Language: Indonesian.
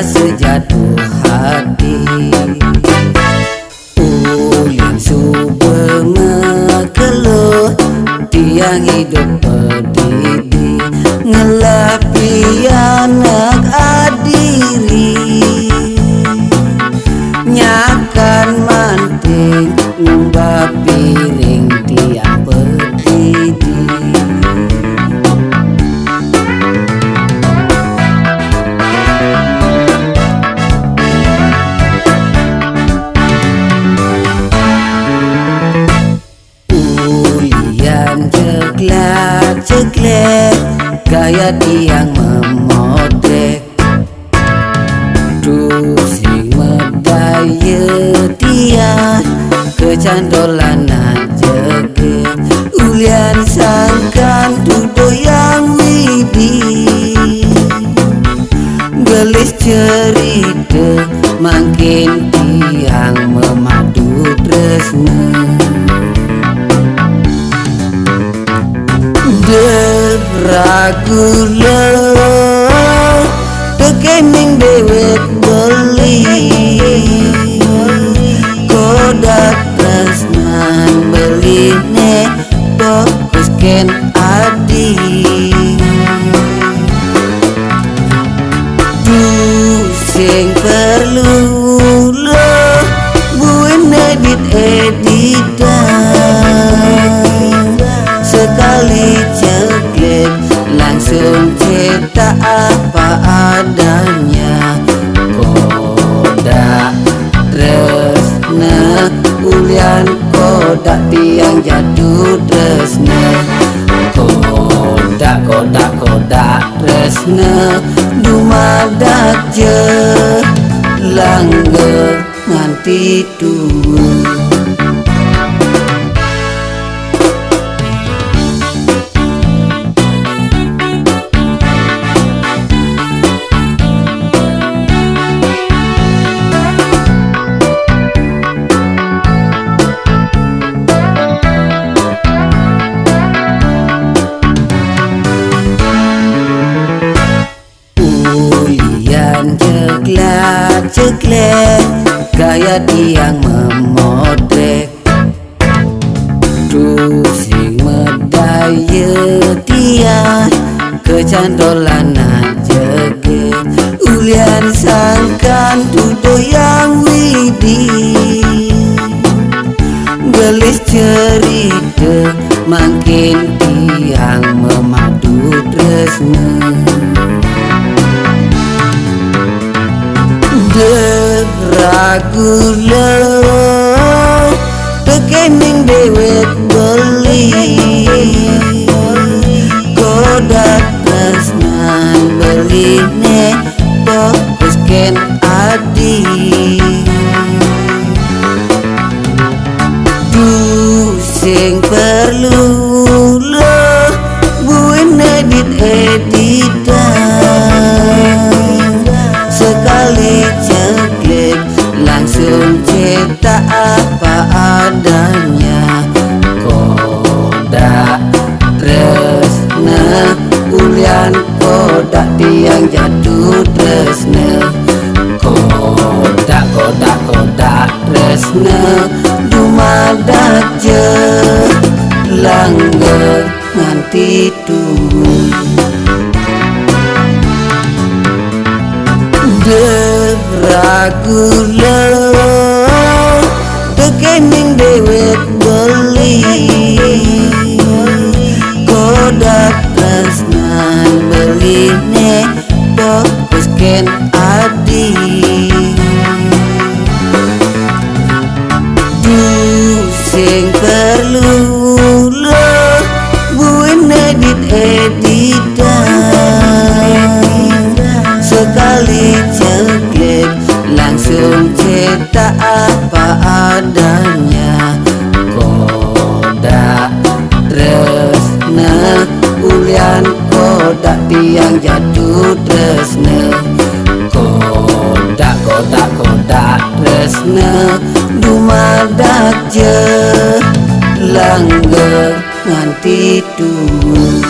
sejatuh hati. Ulin subeng keluh tiang hidup pedidi, ngelapi anak adiri, nyakan manting numbah piring tiang pedidi. Ceklek gaya tiang memodek, sing medaya tiang kecandolanan jeget. Ulian sangkan duduk yang widi, gelis cerita makin tiang memadu tresna. Ragu lo tekening dewek beli, kodak tresnan beli ne fokus ken adi. Sing perlu lo buin editan, sekali ceklek langsung cetak apa adanya. Kodak tresna ulian kodak tiang jatuh tresna. Kodak tresna dumadak je langge nganti tua. Ceklek gaya tiang memodek, sing medaya tiang kecandolanan jeget. Ulian sangkan duduk yang widi, gelis cerita makin tiang memadu tresna. Ragu lo tekening dewek beli, kodak tresnan beli ne fokus ken adi. Sing perlu lo buin editan, sekali ceklek langsung cetak apa adanya. Kodak tresna ulian kodak tiang jatuh tresna. Kodak tresna dumadak je langge nganti tua. Ragu lo tekening dewek beli, kodak tresnan beli ne fokus ken adi. Sing perlu lo buin editan, sekali ceklek langsung cetak apa adanya. Kodak tresna ulian kodak tiang jatuh tresna. Kodak tresna dumadak je langge nganti tua.